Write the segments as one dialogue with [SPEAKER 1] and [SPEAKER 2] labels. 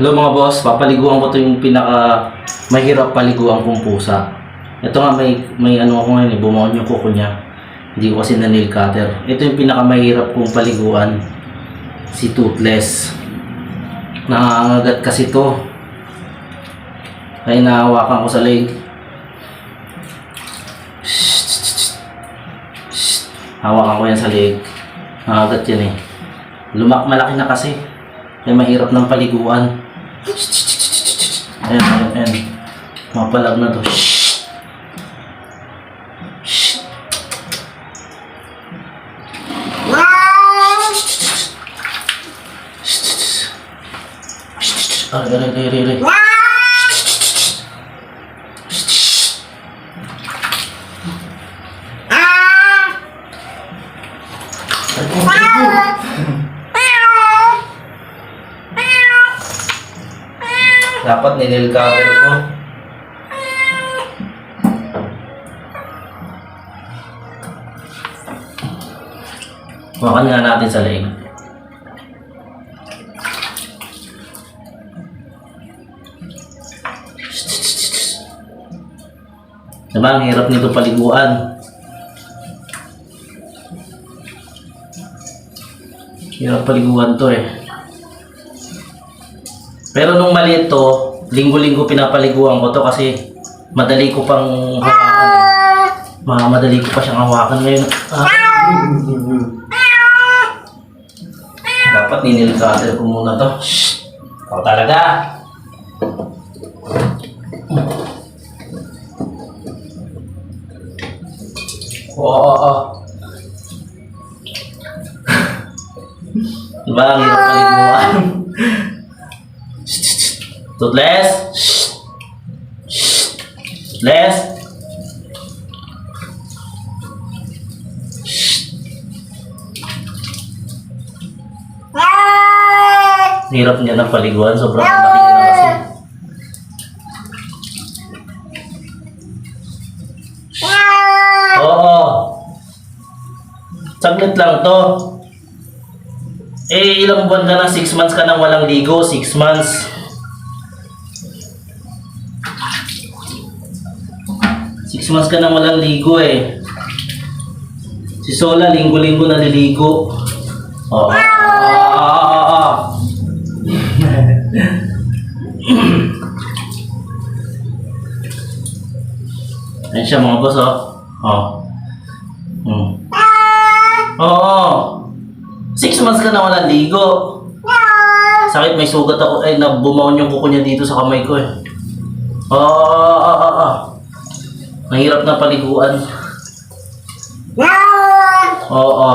[SPEAKER 1] Hello mga boss, papaliguan ko to yung pinaka mahirap paliguan kong pusa. Ito nga may ano ako ngayon, bumaon yung kuko niya. Hindi ko kasi na nail cutter. Ito yung pinaka mahirap kong paliguan. Si Toothless. Nangangagat kasi to. Ay nahawakan ko sa leg. Hawakan ko yan sa leg. Nangangagat yan eh. Malaki na kasi. Ay mahirap ng paliguan. Ayan. Mapalag na to. Aray. Dapat ninil cover ko. Makan nga natin sa leg. Diba, ang hirap nito paliguan. Hirap paliguan to eh. Pero nung maliit to, linggo-linggo pinapaliguan ko to kasi madali ko pang hawakan. Madali ko pa siyang hawakan ngayon. Dapat ninilikater ko muna to. Ikaw talaga. Oo. Diba ang hirap paliguan? Toothless. Toothless. Hirap niya ng paliguan. Sobrang laki niya na kasi. Oo. Saglit lang to. Eh, ilang buwan ka na? 6 months ka nang walang ligo. 6 months. 6 months ka nang walang ligo eh. Si Sola, linggo-linggo naliligo. Oo. Ayan siya mga boss, Oo. 6 months ka na walang ligo. Sakit, may sugat ako. Ay, bumaon yung kuko niya dito sa kamay ko eh. Mahirap na paliguan. Oo.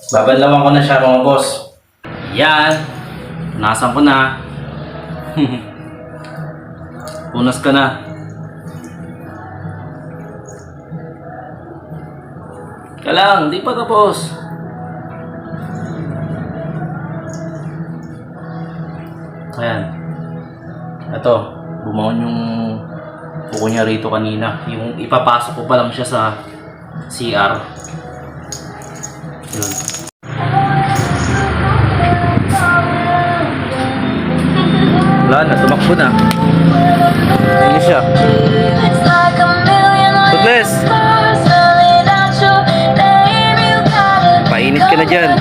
[SPEAKER 1] Babanlawan ko na siya mga boss. Yan. Punasan ko na. Punas ka na. Ka lang, di pa tapos. Ayan. Ito, bumaon yung kuko niya rito kanina. Yung ipapasok ko pa lang siya sa CR. Yun. Wala na, tumakbo na. Ano siya? Toothless! Painit ka na dyan.